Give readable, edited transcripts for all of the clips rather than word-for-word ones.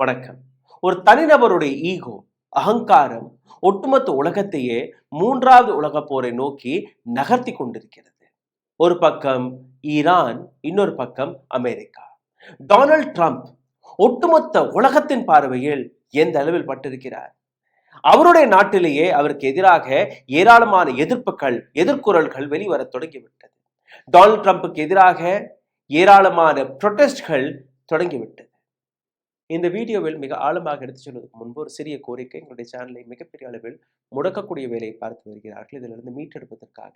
வணக்கம். ஒரு தனிநபருடைய ஈகோ, அகங்காரம் ஒட்டுமொத்த உலகத்தையே மூன்றாவது உலகப் போரை நோக்கி நகர்த்தி கொண்டிருக்கிறது. ஒரு பக்கம் ஈரான், இன்னொரு பக்கம் அமெரிக்கா. டொனால்ட் ட்ரம்ப் ஒட்டுமொத்த உலகத்தின் பார்வையில் எந்த அளவில் பட்டிருக்கிறார்? அவருடைய நாட்டிலேயே அவருக்கு எதிராக ஏராளமான எதிர்குரல்கள் வெளிவர தொடங்கிவிட்டது. டொனால்ட் ட்ரம்புக்கு எதிராக ஏராளமான ப்ரொடெஸ்ட்கள் தொடங்கிவிட்டது. இந்த வீடியோவில் மிக ஆழமாக எடுத்து சொல்வதற்கு முன்பு ஒரு சிறிய கோரிக்கை. எங்களுடைய சேனலை மிகப்பெரிய அளவில் முடக்கக்கூடிய வேலையை பார்த்து வருகிறார்கள். இதிலிருந்து மீட்டெடுப்பதற்காக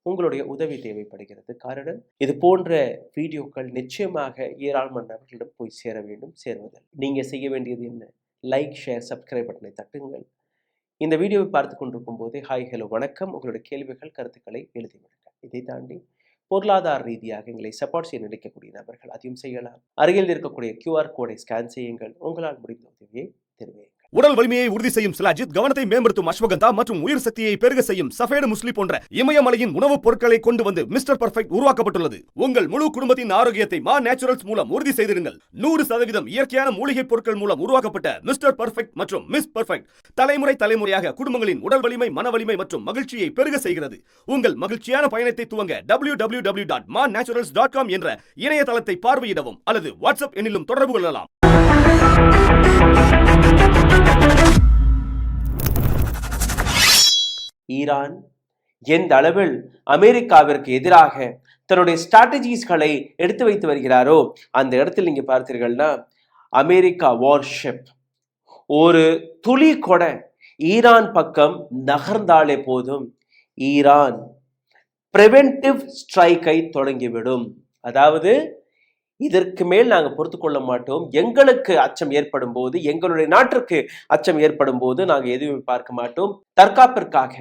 உங்களுடைய உதவி தேவைப்படுகிறது. காரணம், இது போன்ற வீடியோக்கள் நிச்சயமாக ஏராளமான நபர்களிடம் போய் சேர வேண்டும். சேர்வதில் நீங்க செய்ய வேண்டியது என்ன? லைக், ஷேர், சப்ஸ்கிரைப் பட்டனை தட்டுங்கள். இந்த வீடியோவை பார்த்து கொண்டிருக்கும் போதே ஹாய், ஹலோ, வணக்கம், உங்களுடைய கேள்விகள், கருத்துக்களை எழுதிவிடுங்கள். இதை தாண்டி பொருளாதார ரீதியாக எங்களை சப்போர்ட் செய்ய நினைக்கக்கூடிய நபர்கள் அதையும் செய்யலாம். அருகில் இருக்கக்கூடிய QR கோடை ஸ்கேன் செய்யுங்கள். உங்களால் முடிந்த உதவியை தெரிவியுங்கள். உடல் வலிமையை உறுதி செய்யும் சிலாஜித், கவனத்தை மேம்படுத்தும் அஸ்வகந்தா மற்றும் உயிர் சக்தியை பெருக செய்யும் சஃபேடு முஸ்லி போன்ற இமயமலையின் உணவுப் பொருட்களை கொண்டு வந்து மிஸ்டர் பர்ஃபெக்ட் உருவாக்கப்பட்டுள்ளது. உங்கள் முழு குடும்பத்தின் ஆரோக்கியத்தை மா நேச்சுரல்ஸ் மூலம் உறுதி செய்திருங்கள். 100% இயற்கையான மூலிகை பொருட்கள் மூலம் உருவாக்கப்பட்ட மிஸ்டர் பர்ஃபெக்ட் மற்றும் மிஸ் பர்ஃபெக்ட் தலைமுறையாக குடும்பங்களின் உடல் வலிமை, மன வலிமை மற்றும் மகிழ்ச்சியை பெருக செய்கிறது. உங்கள் மகிழ்ச்சியான பயணத்தை துவங்க www.mannaturals.com என்ற இணையதளத்தை பார்வையிடவும் அல்லது வாட்ஸ்அப் எண்ணிலும் தொடர்பு கொள்ளலாம். ஈரான் எந்த அளவில் அமெரிக்காவிற்கு எதிராக தன்னுடைய ஸ்ட்ராட்டஜிஸ்களை எடுத்து வைத்து வருகிறாரோ அந்த இடத்தில் நீங்க பார்த்தீர்கள்னா, அமெரிக்கா வார்ஷிப் ஒரு துளி கூட ஈரான் பக்கம் நகர்ந்தாலே போதும், ஈரான் பிரிவென்டிவ் ஸ்ட்ரைக்கை தொடங்கிவிடும். அதாவது இதற்கு மேல் நாங்கள் பொறுத்து கொள்ள மாட்டோம். எங்களுக்கு அச்சம் ஏற்படும் போது, எங்களுடைய நாட்டிற்கு அச்சம் ஏற்படும் போது நாங்கள் எதுவுமே பார்க்க மாட்டோம். தற்காப்பிற்காக,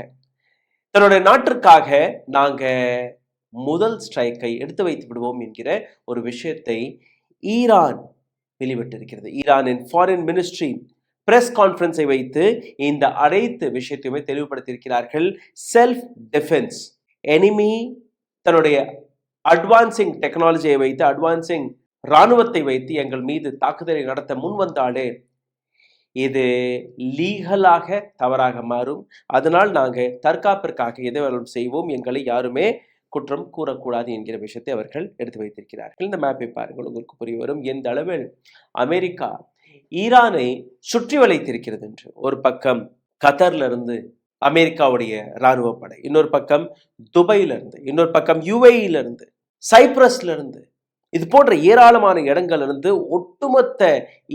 தன்னுடைய நாட்டிற்காக நாங்க முதல் ஸ்ட்ரைக்கை எடுத்து வைத்து விடுவோம் என்கிற ஒரு விஷயத்தை ஈரான் வெளிவிட்டிருக்கிறது. ஈரானின் ஃபாரின் மினிஸ்ட்ரி பிரஸ் கான்ஃபரன்ஸை வைத்து இந்த அனைத்து விஷயத்தையுமே தெளிவுபடுத்தியிருக்கிறார்கள். செல்ஃப் டிஃபென்ஸ், எனிமி தன்னுடைய அட்வான்சிங் டெக்னாலஜியை வைத்து, அட்வான்சிங் இராணுவத்தை வைத்து எங்கள் மீது தாக்குதலை நடத்த முன் வந்தாலே இது லீகலாக தவறாக மாறும். அதனால் நாங்கள் தற்காப்பிற்காக எதை வேணும் செய்வோம், எங்களை யாருமே குற்றம் கூறக்கூடாது என்கிற விஷயத்தை அவர்கள் எடுத்து வைத்திருக்கிறார்கள். இந்த மேப்பை பாருங்கள், உங்களுக்கு புரிய வரும் எந்த அளவில் அமெரிக்கா ஈரானை சுற்றி வளைத்திருக்கிறது என்று. ஒரு பக்கம் கத்தர்ல இருந்து அமெரிக்காவுடைய இராணுவ படை, இன்னொரு பக்கம் துபாயில இருந்து, இன்னொரு பக்கம் UAE இருந்து, சைப்ரஸ்ல இருந்து, இது போன்ற ஏராளமான இடங்கள் இருந்து ஒட்டுமொத்த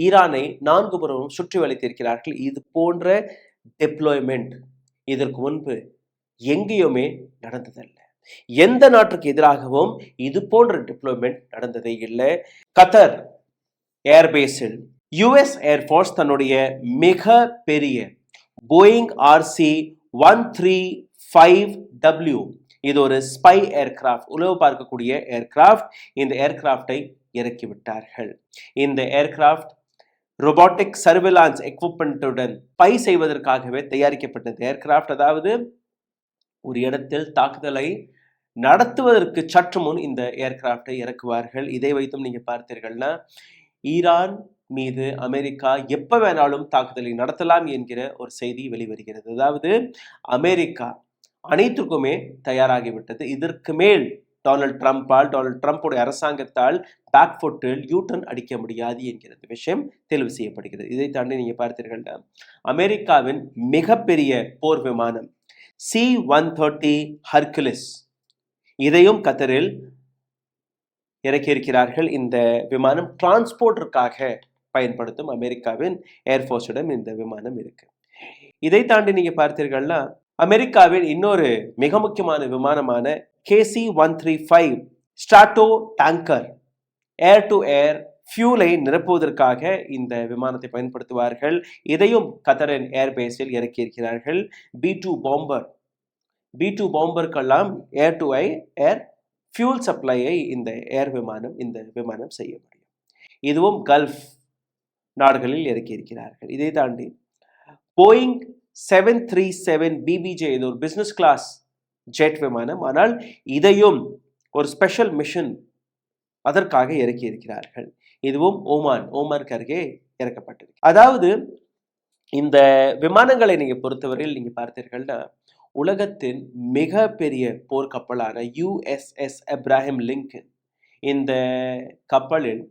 ஈரானை 4 புறமும் சுற்றி வளைத்திருக்கிறார்கள். இது போன்ற டெப்ளாய்மெண்ட் இதற்கு முன்பு எங்கேயுமே நடந்ததல்ல. எந்த நாட்டுக்கு எதிராகவும் இது போன்ற டெப்ளாய்மெண்ட் நடந்ததே இல்லை. கத்தர் ஏர்பேஸில் US ஏர்ஃபோர்ஸ் தன்னுடைய மிக பெரிய போயிங் RC-135W, இது ஒரு ஸ்பை ஏர்கிராஃப்ட், உளவு பார்க்கக்கூடிய ஏர்கிராஃப்ட். இந்த ஏர்கிராஃப்டை இறக்கிவிட்டார்கள். இந்த ஏர்கிராஃப்ட் ரோபோட்டிக் சர்வேலன்ஸ் எக்யூப்மெண்ட்டுடன் ஸ்பை செய்வதற்காகவே தயாரிக்கப்பட்டது ஏர்கிராஃப்ட். அதாவது ஒரு இடத்தில் தாக்குதலை நடத்துவதற்கு சற்று முன் இந்த ஏர்கிராஃப்டை இறக்குவார்கள். இதை வைத்தும் நீங்க பார்த்தீர்கள்னா, ஈரான் மீது அமெரிக்கா எப்ப வேணாலும் தாக்குதலை நடத்தலாம் என்கிற ஒரு செய்தி வெளிவருகிறது. அதாவது அமெரிக்கா அனைத்துக்குமே தயாராகிவிட்டது. இதற்கு மேல் டொனால்ட் ட்ரம்புடைய அரசாங்கத்தால் பேக்ஃபுட்டில் யூட்டர்ன் அடிக்க முடியாது என்கிற விஷயம் தெளிவு செய்யப்படுகிறது. இதை தாண்டி நீங்க பார்த்தீர்கள்னா, அமெரிக்காவின் மிகப்பெரிய போர் விமானம் C-130 ஹெர்குலிஸ், இதையும் கத்தரில் இறக்கியிருக்கிறார்கள். இந்த விமானம் டிரான்ஸ்போர்ட்டிற்காக பயன்படுத்தும் அமெரிக்காவின் ஏர்ஃபோர்ஸிடம் இந்த விமானம் இருக்கு. இதை தாண்டி நீங்க பார்த்தீர்கள்னா, அமெரிக்காவின் இன்னொரு மிக முக்கியமான விமானமான KC-135 Stratotanker air to air ஃபியூலை நிரப்புவதற்காக இந்த விமானத்தை பயன்படுத்துவார்கள். இதையும் கத்தரின் ஏர்பேஸில் இறக்கியிருக்கிறார்கள். B2 பாம்பருக்கெல்லாம் air to air fuel சப்ளையை இந்த விமானம் செய்ய முடியும். இதுவும் கல்ஃப் நாடுகளில் இறக்கியிருக்கிறார்கள். இதை தாண்டி போயிங் 737 BBJ, இது ஒரு பிசினஸ் கிளாஸ் ஜெட் விமானம். ஆனால் இதையும் ஒரு ஸ்பெஷல் மிஷன் அதற்காக இறக்கி இருக்கிறார்கள். இதுவும் ஓமானுக்கு அருகே இறக்கப்பட்டிருக்கு. அதாவது இந்த விமானங்களை நீங்க பொறுத்தவரையில் நீங்க பார்த்தீர்கள்னா உலகத்தின் மிக பெரிய போர்க்கப்பலான USS அப்ரஹாம் லிங்கன், இந்த கப்பலில்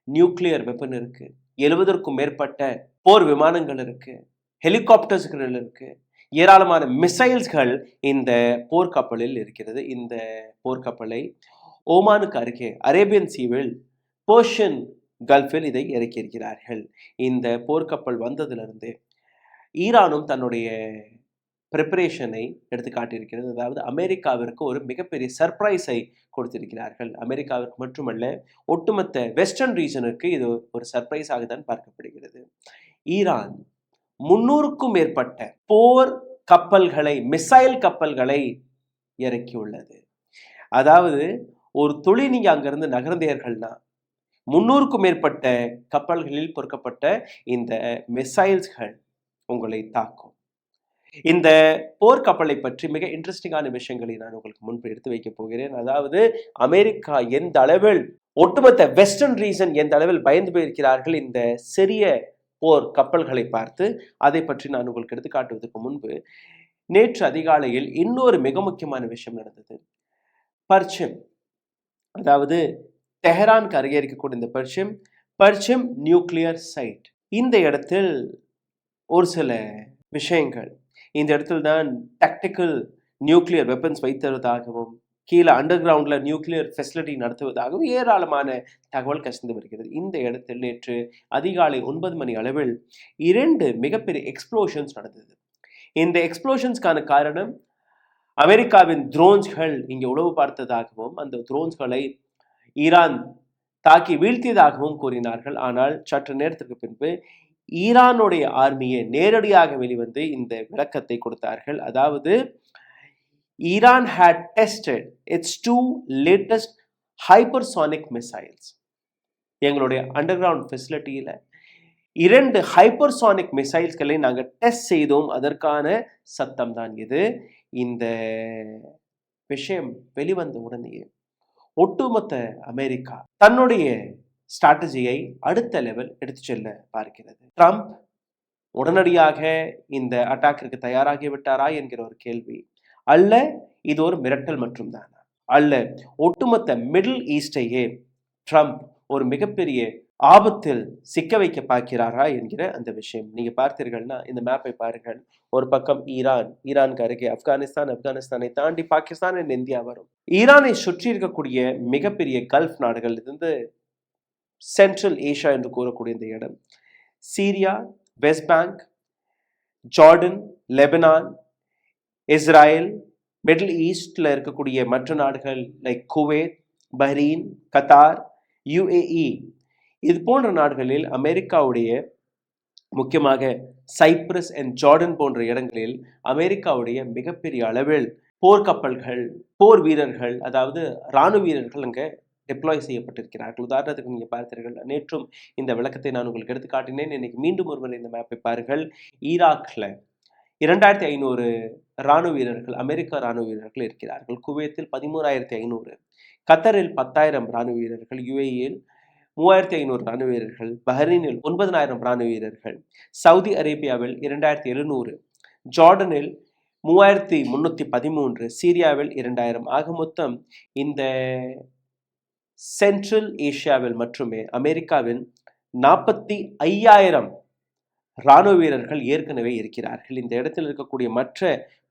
நியூக்ளியர் வெப்பன் இருக்கு, 70க்கும் மேற்பட்ட போர் விமானங்கள் இருக்கு, ஹெலிகாப்டர்ஸ்கள் இருக்கு, ஏராளமான மிசைல்ஸ்கள் இந்த போர்க்கப்பலில் இருக்கிறது. இந்த போர்க்கப்பலை ஓமானுக்கு அருகே அரேபியன் சீவில் பெர்ஷியன் கல்ஃபில் இதை இறக்கியிருக்கிறார்கள். இந்த போர்க்கப்பல் வந்ததிலிருந்து ஈரானும் தன்னுடைய ப்ரிப்பரேஷனை எடுத்து காட்டியிருக்கிறது. அதாவது அமெரிக்காவிற்கு ஒரு மிகப்பெரிய சர்ப்ரைஸை கொடுத்திருக்கிறார்கள். அமெரிக்காவிற்கு மட்டுமல்ல, ஒட்டுமொத்த வெஸ்டர்ன் ரீஜனுக்கு இது ஒரு சர்ப்ரைஸாக தான் பார்க்கப்படுகிறது. ஈரான் 300க்கும் மேற்பட்ட போர் கப்பல்களை, மிசைல் கப்பல்களை இறக்கியுள்ளது. அதாவது ஒரு துளி நீங்க அங்கிருந்து நகர்ந்தீர்கள்னா 300க்கும் மேற்பட்ட கப்பல்களில் பொறுக்கப்பட்ட இந்த மிசைல்ஸ்கள் உங்களை தாக்கும். இந்த போர்க்கப்பலை பற்றி மிக இன்ட்ரெஸ்டிங்கான விஷயங்களை நான் உங்களுக்கு முன்பு எடுத்து வைக்க போகிறேன். அதாவது அமெரிக்கா எந்த அளவில், ஒட்டுமொத்த வெஸ்டர்ன் ரீஜன் எந்த அளவில் பயந்து போயிருக்கிறார்கள் இந்த சிறிய போர் கப்பல்களை பார்த்து, அதை பற்றி நான் உங்களுக்கு எடுத்து காட்டுவதற்கு முன்பு நேற்று அதிகாலையில் இன்னொரு மிக முக்கியமான விஷயம் நடந்தது. பர்ச்சிம், அதாவது தெஹரானுக்கு அருகே இருக்கக்கூடிய இந்த பர்ச்சிம் நியூக்ளியர் சைட். இந்த இடத்தில் ஒரு சில விஷயங்கள், இந்த இடத்தில் தான் டாக்டிக்கல் நியூக்ளியர் வெப்பன்ஸ் வைத்திருப்பதாகவும் கீழே அண்டர் கிரவுண்டில் நியூக்ளியர் ஃபெசிலிட்டி நடத்துவதாகவும் ஏராளமான தகவல் கசிந்து வருகிறது. இந்த இடத்தில் நேற்று அதிகாலை 9 மணி அளவில் 2 மிகப்பெரிய எக்ஸ்ப்ளோஷன்ஸ் நடந்தது. இந்த எக்ஸ்ப்ளோஷன்ஸ்க்கான காரணம் அமெரிக்காவின் ட்ரோன்ஸ்கள் இங்கே உளவு பார்த்ததாகவும் அந்த ட்ரோன்ஸ்களை ஈரான் தாக்கி வீழ்த்தியதாகவும் கூறினார்கள். ஆனால் சற்று நேரத்திற்கு பின்பு ஈரானுடைய ஆர்மியை நேரடியாக வெளிவந்து இந்த விளக்கத்தை கொடுத்தார்கள். அதாவது Iran had tested its 2 latest hypersonic missiles. எங்களுடைய அண்டர் கிரவுண்ட் ஃபெசிலிட்டியில் 2 ஹைப்பர்சானிக் மிசைல்ஸ்களை நாங்கள் டெஸ்ட் செய்தோம், அதற்கான சத்தம் தான் இது. இந்த விஷயம் வெளிவந்த உடனேயே ஒட்டுமொத்த அமெரிக்கா தன்னுடைய ஸ்ட்ராட்டஜியை அடுத்த லெவல் எடுத்து செல்ல பார்க்கிறது. ட்ரம்ப் உடனடியாக இந்த அட்டாக்கிற்கு தயாராகி விட்டாரா என்கிற ஒரு கேள்வி அல்ல, இது ஒரு மிரட்டல் மற்றும் தானா அல்ல, ஒட்டுமொத்த மிடில் ஈஸ்டையே ட்ரம்ப் ஒரு மிகப்பெரிய ஆபத்தில் சிக்க வைக்க பார்க்கிறாரா என்கிற அந்த விஷயம். நீங்க பார்த்தீர்கள்னா இந்த மேப்பை பாருங்கள். ஒரு பக்கம் ஈரானுக்கு அருகே ஆப்கானிஸ்தானை தாண்டி பாகிஸ்தான் and இந்தியா வரும். ஈரானை சுற்றி இருக்கக்கூடிய மிகப்பெரிய கல்ஃப் நாடுகள் இருந்து சென்ட்ரல் ஏஷியா என்று கூறக்கூடிய இந்த இடம், Syria, West Bank, Jordan, Lebanon, Israel, middle ஈஸ்ட்ல இருக்கக்கூடிய மற்ற நாடுகள் like Kuwait, Bahrain, Qatar, UAE, இது போன்ற நாடுகளில் அமெரிக்காவுடைய, முக்கியமாக சைப்ரஸ் அண்ட் ஜார்டன் போன்ற இடங்களில் அமெரிக்காவுடைய மிகப்பெரிய அளவில் போர்க்கப்பல்கள், போர் வீரர்கள், அதாவது இராணுவ வீரர்கள் அங்கே டெப்ளாய் செய்யப்பட்டிருக்கிறார்கள். உதாரணத்துக்கு நீங்கள் பார்த்தீர்கள், நேற்றும் இந்த விளக்கத்தை நான் உங்களுக்கு எடுத்து காட்டினேன். இன்னைக்கு மீண்டும் ஒருவர் இந்த மேப்பை பாருங்கள். ஈராக்கில் 2500 இராணுவ வீரர்கள், அமெரிக்க இராணுவ வீரர்கள் இருக்கிறார்கள். குவைத்தில் 13,500, கத்தரில் 10,000 இராணுவ வீரர்கள், UAEயில் 3,500 இராணுவ வீரர்கள், பஹ்ரைனில் 9,000 இராணுவ வீரர்கள், சவுதி அரேபியாவில் 2,700, ஜார்டனில் 3,313, சீரியாவில் 2,000. ஆக மொத்தம் இந்த சென்ட்ரல் ஏஷியாவில் மட்டுமே அமெரிக்காவின் 45,000 இராணுவ வீரர்கள் ஏற்கனவே இருக்கிறார்கள். இந்த இடத்தில் இருக்கக்கூடிய மற்ற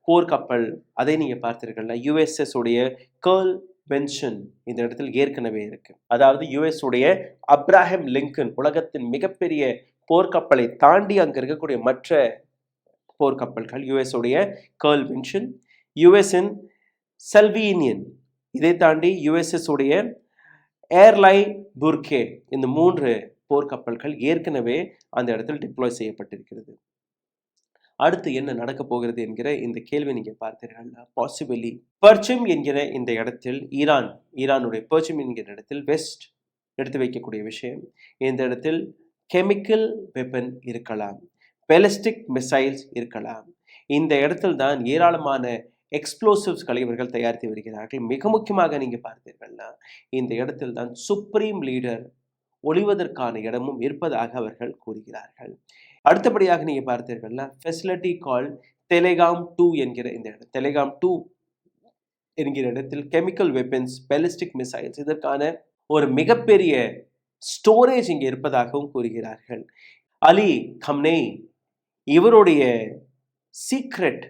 போர்க்கப்பல், அதை நீங்க பார்த்தீர்கள், USS உடைய கேர்ல் பென்ஷன் இந்த இடத்தில் ஏற்கனவே இருக்கு. அதாவது US உடைய அப்ரஹாம் லிங்கன், உலகத்தின் மிகப்பெரிய போர்க்கப்பலை தாண்டி அங்க இருக்கக்கூடிய மற்ற போர்க்கப்பல்கள், US உடைய கேர்ல் பென்ஷன், US-இன் சல்வீனியன், இதை தாண்டி USS உடைய ஏர்லைன் புர்கே, இந்த 3 போர்க்கப்பல்கள் ஏற்கனவே அந்த இடத்தில் டிப்ளாய் செய்யப்பட்டிருக்கிறது. அடுத்து என்ன நடக்க போகிறது என்கிற இந்த கேள்வி நீங்க பார்த்தீர்கள். பாசிபிளி பர்ச்சிம் என்கிற இந்த இடத்தில் ஈரானுடைய பர்ச்சிம் என்கிற இடத்தில் வெஸ்ட் எடுத்து வைக்கக்கூடிய விஷயம், இந்த இடத்தில் கெமிக்கல் வெப்பன் இருக்கலாம், பெலஸ்டிக் மிசைல்ஸ் இருக்கலாம். இந்த இடத்தில் தான் ஏராளமான எக்ஸ்ப்ளோசிவ்ஸ்களை இவர்கள் தயாரித்து வருகிறார்கள். மிக முக்கியமாக நீங்க பார்த்தீர்கள்னா இந்த இடத்தில் தான் சுப்ரீம் லீடர், ஒளிவதற்கான இடமும் இருப்பதாக அவர்கள் கூறுகிறார்கள். அடுத்தபடியாக நீங்க பார்த்தீர்கள்னா ஃபெசிலிட்டி கால் டெலெகாம் 2 என்கிற இந்த இடம். டெலெகாம் 2 என்கிற இடத்தில் கெமிக்கல் வெப்பன்ஸ், பாலிஸ்டிக் மிசைல்ஸ் இதற்கான ஒரு மிகப்பெரிய ஸ்டோரேஜ் இங்கே இருப்பதாகவும் கூறுகிறார்கள். அலி கம்னேய் இவருடைய சீக்ரெட்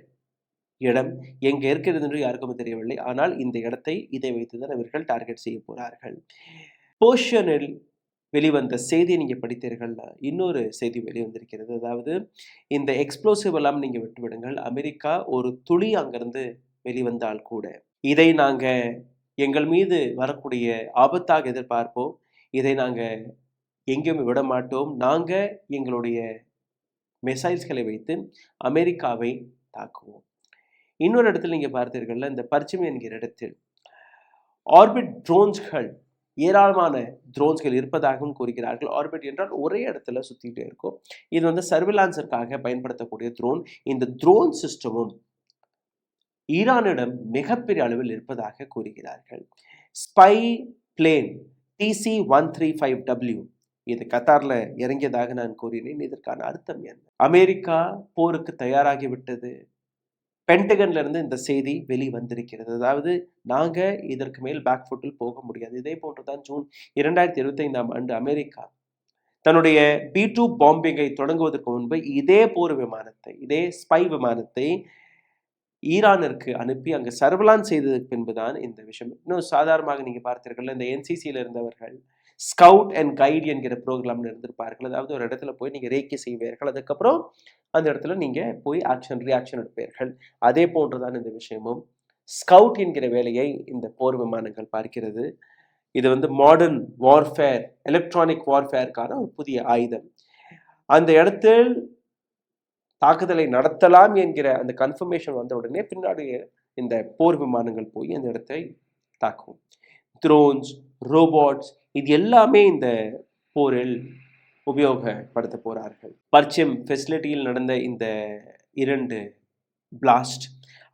இடம் எங்க இருக்கிறது என்று யாருக்கும் தெரியவில்லை. ஆனால் இந்த இடத்தை இதை வைத்துதான் அவர்கள் டார்கெட் செய்ய போறார்கள். போர்ஷனில் வெளிவந்த செய்தியை நீங்க படித்தீர்கள்னா இன்னொரு செய்தி வெளிவந்திருக்கிறது. அதாவது இந்த எக்ஸ்ப்ளோசிவ் எல்லாம் நீங்க விட்டுவிடுங்கள், அமெரிக்கா ஒரு துளி அங்கிருந்து வெளிவந்தால் கூட இதை நாங்க எங்கள் மீது வரக்கூடிய ஆபத்தாக எதிர்பார்ப்போம். இதை நாங்க எங்கேயுமே விட மாட்டோம். நாங்க எங்களுடைய மிசைல்ஸ்களை வைத்து அமெரிக்காவை தாக்குவோம். இன்னொரு இடத்துல நீங்க பார்த்தீர்கள்ல இந்த பர்ச்சிம் என்கிற இடத்தில் ஆர்பிட் ட்ரோன்ஸ்கள், ஏராளமான ட்ரோன்ஸ்கள் இருப்பதாகவும் கூறுகிறார்கள். ஆர்பிட் என்றால் ஒரே இடத்துல சுத்திட்டே இருக்கும். இது வந்து சர்வேலன்ஸிற்காக பயன்படுத்தக்கூடிய ட்ரோன். இந்த ட்ரோன் சிஸ்டமும் ஈரானிடம் மிகப்பெரிய அளவில் இருப்பதாக கூறுகிறார்கள். ஸ்பை பிளேன் TC-135W இது கத்தார்ல இறங்கியதாக நான் கூறினேன். இதற்கான அர்த்தம் என்ன? அமெரிக்கா போருக்கு தயாராகிவிட்டது. பென்டகன்ல இருந்து இந்த செய்தி வெளிவந்திருக்கிறது. அதாவது நாங்க இதற்கு மேல் பேக்ஃபுட்டில் போக முடியாது. இதே போன்றுதான் ஜூன் 2025 அமெரிக்கா தன்னுடைய B-2 பாம்பிங்கை தொடங்குவதற்கு முன்பு இதே போர் விமானத்தை, இதே ஸ்பை விமானத்தை ஈரானிற்கு அனுப்பி அங்கு சர்வலான் செய்ததற்கு பின்புதான் இந்த விஷயம். இன்னும் சாதாரணமாக நீங்க பார்த்தீர்கள், இந்த NCCயில் இருந்தவர்கள் ஸ்கவுட் அண்ட் கைட் என்கிற ப்ரோக்ராம்ல இருந்திருப்பார்கள். அதாவது ஒரு இடத்துல போய் நீங்க ரேக்கி செய்வீர்கள், அதுக்கப்புறம் அந்த இடத்துல நீங்க போய் ரியாக்ஷன் எடுப்பீர்கள். அதே போன்றுதான் இந்த விஷயமும். ஸ்கவுட் என்கிற வேலையை இந்த போர் விமானங்கள் பார்க்கிறது. இது வந்து மாடர்ன் வார்ஃபேர், எலக்ட்ரானிக் வார்ஃபேருக்கான ஒரு புதிய ஆயுதம். அந்த இடத்தில் தாக்குதலை நடத்தலாம் என்கிற அந்த கன்ஃபர்மேஷன் வந்த உடனே பின்னாடி இந்த போர் விமானங்கள் போய் அந்த இடத்தை தாக்கும். ட்ரோன்ஸ், ரோபோட்ஸ் இது எல்லாமே இந்த போரில் உபயோகப்படுத்த போறார்கள். பர்ச்சிம் ஃபெசிலிட்டியில் நடந்த இந்த 2 பிளாஸ்ட்,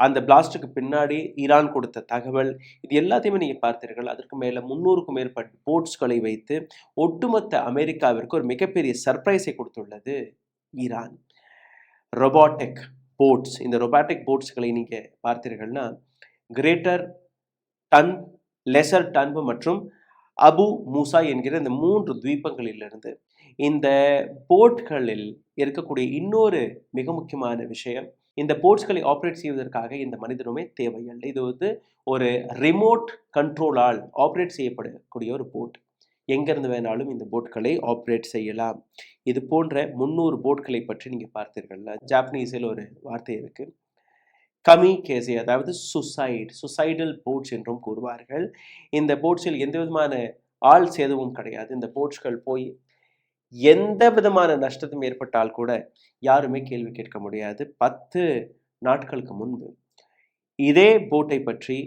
அந்த பிளாஸ்டுக்கு பின்னாடி ஈரான் கொடுத்த தகவல், இது எல்லாத்தையுமே நீங்க பார்த்தீர்கள். அதற்கு மேல 300க்கும் மேற்பட்ட போட்ஸ்களை வைத்து ஒட்டுமொத்த அமெரிக்காவிற்கு ஒரு மிகப்பெரிய சர்ப்ரைஸை கொடுத்துள்ளது ஈரான். ரொபாட்டிக் போட்ஸ், இந்த ரொபாட்டிக் போட்ஸ்களை நீங்க பார்த்தீர்கள்னா கிரேட்டர் டன், லெசர் டன் மற்றும் அபு மூசா என்கிற இந்த 3 துவீபங்களிலிருந்து இந்த போட்களில் இருக்கக்கூடிய இன்னொரு மிக முக்கியமான விஷயம், இந்த போட்ஸ்களை ஆப்ரேட் செய்வதற்காக இந்த மனிதனுமே தேவையில்லை. இது வந்து ஒரு ரிமோட் கண்ட்ரோலால் ஆப்ரேட் செய்யப்படக்கூடிய ஒரு போட். எங்கிருந்து வேணாலும் இந்த போட்களை ஆப்ரேட் செய்யலாம். இது போன்ற 300 போட்களை பற்றி நீங்க பார்த்தீர்கள்ல, ஜாப்பனீஸில் ஒரு வார்த்தை இருக்கு, கமி கேசி, அதாவது சுசைடல் போட்ஸ் என்றும் கூறுவார்கள். இந்த போட்ஸில் எந்த விதமான ஆள் சேதமும் கிடையாது. இந்த போட்ஸ்கள் போய் எந்த விதமான நஷ்டத்தும் ஏற்பட்டால் கூட யாருமே கேள்வி கேட்க முடியாது. 10 நாட்களுக்கு முன்பு இதே போட்டை பற்றி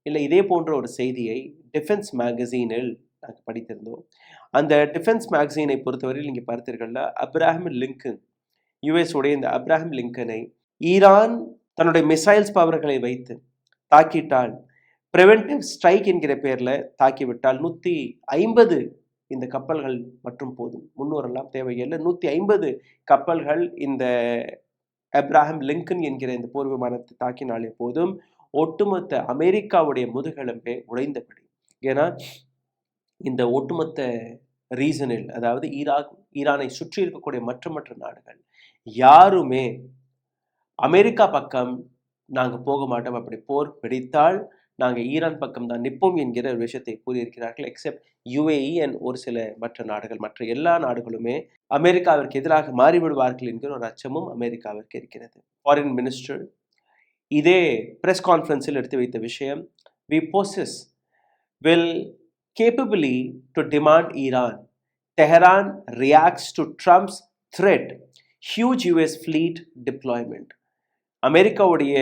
இல்லை இதே போன்ற ஒரு செய்தியை டிஃபென்ஸ் மேகசீனில் நாங்கள் படித்திருந்தோம். அந்த டிஃபென்ஸ் மேகசீனை பொறுத்தவரையில் நீங்கள் பார்த்தீர்கள்னா அப்ராஹாம் லிங்கன், யுஎஸ் உடைய இந்த அப்ராஹாம் லிங்கனை ஈரான் தன்னுடைய மிசைல்ஸ் பவர்களை வைத்து தாக்கிட்டால், பிரிவென்டிவ் ஸ்ட்ரைக் என்கிற பெயரில் தாக்கிவிட்டால் 150 இந்த கப்பல்கள் மற்றும் போதும். 300 எல்லாம் தேவையில்லை. 150 கப்பல்கள் இந்த அப்ராஹாம் லிங்கன் என்கிற இந்த போர் விமானத்தை தாக்கினாலே போதும், ஒட்டுமொத்த அமெரிக்காவுடைய முதுகெலும்பே உடைந்தபடி. ஏன்னா இந்த ஒட்டுமொத்த ரீசனில், அதாவது ஈரானை சுற்றி இருக்கக்கூடிய மற்ற நாடுகள் யாருமே அமெரிக்கா பக்கம் நாங்கள் போக மாட்டோம், அப்படி போர் வெடித்தால் நாங்கள் ஈரான் பக்கம் தான் நிற்போம் என்கிற ஒரு விஷயத்தை கூறியிருக்கிறார்கள். எக்ஸப்ட் UAE அண்ட் ஒரு சில மற்ற நாடுகள், மற்ற எல்லா நாடுகளுமே அமெரிக்காவிற்கு எதிராக மாறிவிடுவார்கள் என்கிற ஒரு அச்சமும் அமெரிக்காவிற்கு இருக்கிறது. ஃபாரின் மினிஸ்டர் இதே பிரஸ் கான்ஃபரன்ஸில் எடுத்து வைத்த விஷயம், we possess will capably to demand Iran. Tehran reacts to Trump's threat. Huge US fleet deployment. அமெரிக்காவுடைய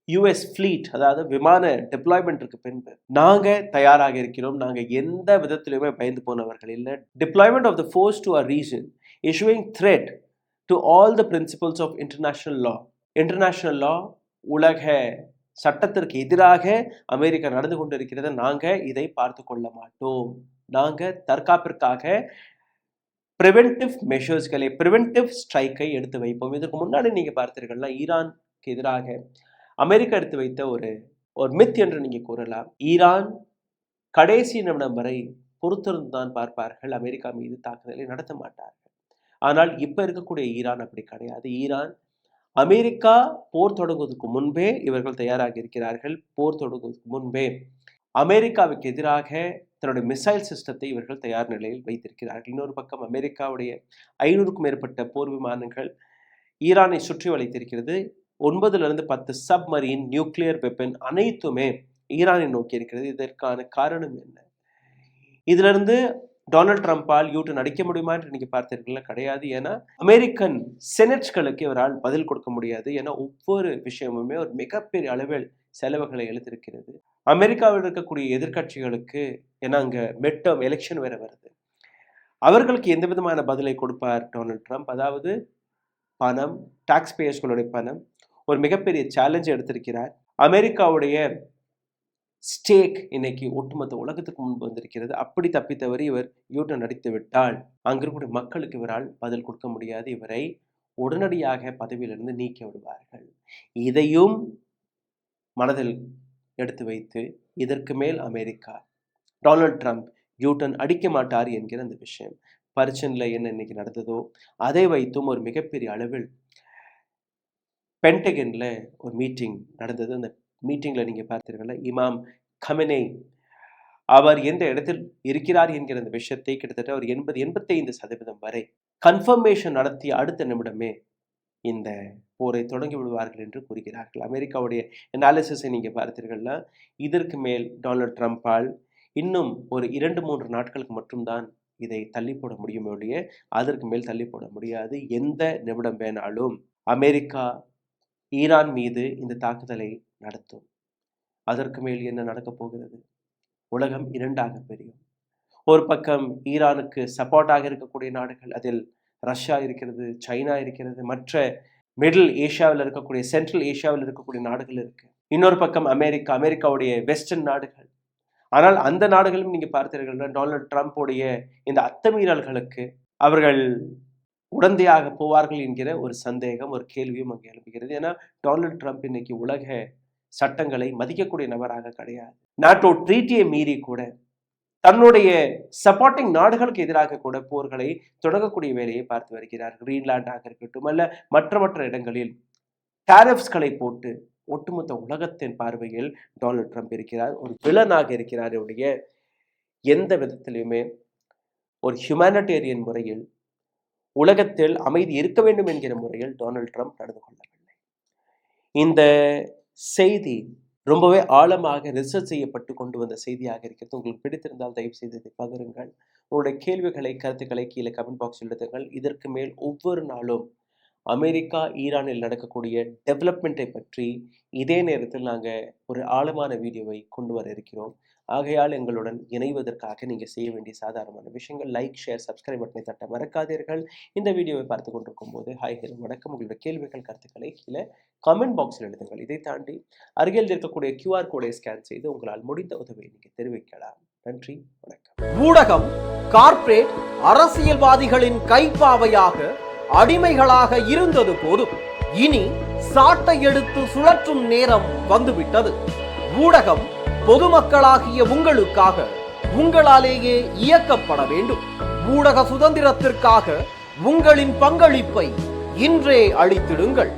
US fleet, அதாவது விமான டிப்ளாய்மெண்ட்டுக்கு பின்பு நாங்கள் தயாராக இருக்கிறோம், நாங்கள் எந்த விதத்திலுமே பயந்து போனவர்கள் இல்லை. Deployment of the force to a region, issuing threat to all the principles of international law. International law, உலக சட்டத்திற்கு எதிராக அமெரிக்கா நடந்து கொண்டிருக்கிறது, நாங்கள் இதை பார்த்து கொள்ள மாட்டோம் நாங்கள் தற்காப்பிற்காக ப்ரிவென்டிவ் ஸ்ட்ரைக்கை எடுத்து வைப்போம். இதற்கு முன்னாடி நீங்கள் பார்த்தீர்கள்னா ஈரானுக்கு எதிராக அமெரிக்கா எடுத்து வைத்த ஒரு மித் என்று நீங்கள் கூறலாம். ஈரான் கடைசி நிமிடம் வரை பொறுத்திருந்து தான் பார்ப்பார்கள், அமெரிக்கா மீது தாக்குதலை நடத்த மாட்டார்கள். ஆனால் இப்போ இருக்கக்கூடிய ஈரான் அப்படி கிடையாது. ஈரான் அமெரிக்கா போர் தொடங்குவதற்கு முன்பே இவர்கள் தயாராக இருக்கிறார்கள். போர் தொடங்குவதற்கு முன்பே அமெரிக்காவுக்கு எதிராக தன்னுடைய மிசைல் சிஸ்டத்தை இவர்கள் தயார் நிலையில் வைத்திருக்கிறார்கள். இன்னொரு பக்கம் அமெரிக்காவுடைய 500க்கும் மேற்பட்ட போர் விமானங்கள் ஈரானை சுற்றி வளைத்திருக்கிறது. 9லிருந்து 10 சப்மரீன் நியூக்ளியர் வெப்பன் அனைத்துமே ஈரானை நோக்கி இருக்கிறது. இதற்கான காரணம் என்ன? இதிலிருந்து டொனால்ட் ட்ரம்பால் யூட்டன் அடிக்க முடியுமா என்று நீங்க பார்த்தீர்களா? கிடையாது. ஏன்னா அமெரிக்கன் செனட்களுக்கு இவரால் பதில் கொடுக்க முடியாது. ஏன்னா ஒவ்வொரு விஷயமுமே ஒரு மிகப்பெரிய அளவில் செலவுகளை எழுதியிருக்கிறது. அமெரிக்காவில் இருக்கக்கூடிய எதிர்கட்சிகளுக்கு, ஏன்னா அங்க மிட்டம் எலெக்ஷன் வேற வருது, அவர்களுக்கு எந்த விதமான பதிலை கொடுப்பார் டொனால்ட் ட்ரம்ப்? அதாவது பணம், டாக்ஸ் பேயர்ஸ்களுடைய பணம் ஒரு மிகப்பெரிய சேலஞ்ச் எடுத்திருக்கிறார். அமெரிக்காவுடைய ஸ்டேக் இன்னைக்கு ஒட்டுமொத்த உலகத்துக்கு முன்பு வந்திருக்கிறது. அப்படி தப்பித்தவரை இவர் யூட்டன் அடித்து விட்டால் அங்கிருக்கக்கூடிய மக்களுக்கு இவரால் பதில் கொடுக்க முடியாது. இவரை உடனடியாக பதவியிலிருந்து நீக்கி விடுவார்கள். இதையும் மனதில் எடுத்து வைத்து இதற்கு மேல் அமெரிக்கா டொனால்ட் ட்ரம்ப் யூட்டன் அடிக்க மாட்டார் என்கிற அந்த விஷயம் பர்ச்சனில் என்ன இன்னைக்கு நடந்ததோ அதை வைத்தும் ஒரு மிகப்பெரிய அளவில் பென்டகன்ல ஒரு மீட்டிங் நடந்தது. அந்த மீட்டிங்ல நீங்க பார்த்தீர்கள்ல, இமாம் கமெனே அவர் எந்த இடத்தில் இருக்கிறார் என்கிற அந்த விஷயத்தை கிட்டத்தட்ட ஒரு 80-85% வரை கன்ஃபர்மேஷன் நடத்திய அடுத்த நிமிடமே இந்த போரை தொடங்கி விடுவார்கள் என்று கூறுகிறார்கள். அமெரிக்காவுடைய அனாலிசிஸை நீங்க பார்த்தீர்கள்னா, இதற்கு மேல் டொனால்ட் ட்ரம்பால் இன்னும் ஒரு 2-3 நாட்களுக்கு மட்டும்தான் இதை தள்ளி போட முடியும் ஒழிய அதற்கு மேல் தள்ளி போட முடியாது. எந்த நிமிடம் வேணாலும் அமெரிக்கா ஈரான் மீது இந்த தாக்குதலை நடத்தும். அதற்கு மேல் என்ன நடக்கப் போகிறது? உலகம் 2ஆக பிரியும். ஒரு பக்கம் ஈரானுக்கு சப்போர்ட்டாக இருக்கக்கூடிய நாடுகள், அதில் ரஷ்யா இருக்கிறது, சைனா இருக்கிறது, மற்ற மிடில் ஏஷியாவில் இருக்கக்கூடிய, சென்ட்ரல் ஏஷியாவில் இருக்கக்கூடிய நாடுகள் இருக்கு. இன்னொரு பக்கம் அமெரிக்காவுடைய வெஸ்டர்ன் நாடுகள். ஆனால் அந்த நாடுகளும் நீங்க பார்த்தீர்கள், டொனால்ட் ட்ரம்ப்புடைய இந்த அத்துமீறல்களுக்கு அவர்கள் உடந்தையாக போவார்கள் என்கிற ஒரு சந்தேகம், ஒரு கேள்வியும் அங்கே எழுப்புகிறது. ஏன்னா டொனால்ட் ட்ரம்ப் இன்னைக்கு உலக சட்டங்களை மதிக்கக்கூடிய நபராக கிடையாது. நாட்டோ ட்ரீட்டியை மீறி கூட தன்னுடைய சப்போர்ட்டிங் நாடுகளுக்கு எதிராக கூட போர்களை தொடங்கக்கூடிய வேலையை பார்த்து வருகிறார். கிரீன்லாண்டாக இருக்கட்டும், அல்ல மற்ற இடங்களில் டாரிஃப்ஸ்களை போட்டு ஒட்டுமொத்த உலகத்தின் பார்வையில் டொனால்ட் ட்ரம்ப் இருக்கிறார். ஒரு வில்லனாக இருக்கிறார். இவருடைய எந்த விதத்திலுமே ஒரு ஹியூமானிட்டேரியன் முறையில் உலகத்தில் அமைதி இருக்க வேண்டும் என்கிற முறையில் டொனால்ட் ட்ரம்ப் நடந்து கொள்ளவில்லை. இந்த செய்தி ரொம்பவே ஆழமாக ரிசர்ச் செய்யப்பட்டு கொண்டு வந்த செய்தியாக இருக்கிறது. உங்களுக்கு பிடித்திருந்தால் தயவு செய்து இதை பகிருங்கள். உங்களுடைய கேள்விகளை, கருத்துக்களை கீழே கமெண்ட் பாக்ஸில் எழுதுங்கள். இதற்கு மேல் ஒவ்வொரு நாளும் அமெரிக்கா ஈரானில் நடக்கக்கூடிய டெவலப்மெண்ட்டை பற்றி இதே நேரத்தில் நாங்கள் ஒரு ஆழமான வீடியோவை கொண்டு வர இருக்கிறோம். ஆகையால் எங்களுடன் இணைவதற்காக நீங்கள் செய்ய வேண்டிய சாதாரணமான விஷயங்கள் லைக், ஷேர், சப்ஸ்கிரைப் பட்டனை தட்ட மறக்காதீர்கள். இந்த வீடியோவை பார்த்து கொண்டிருக்கும் போது ஹாய், ஹலோ, வணக்கம், உங்களுடைய கேள்விகள், கருத்துக்களை கீழே கமெண்ட் பாக்ஸில் எழுதுங்கள். இதை தாண்டி அருகில் இருக்கக்கூடிய QR கோடை ஸ்கேன் செய்து உங்களால் முடிந்த உதவியை நீங்கள் தெரிவிக்கலாம். நன்றி, வணக்கம். ஊடகம் கார்ப்பரேட் அரசியல்வாதிகளின் கைப்பாவையாக அடிமைகளாக இருந்தது போதும். இனி சாட்டை எடுத்து சுழற்றும் நேரம் வந்துவிட்டது. ஊடகம் பொதுமக்களாகிய உங்களுக்காக, உங்களாலேயே இயக்கப்பட வேண்டும். ஊடக சுதந்திரத்திற்காக உங்களின் பங்களிப்பை இன்றே அளித்திடுங்கள்.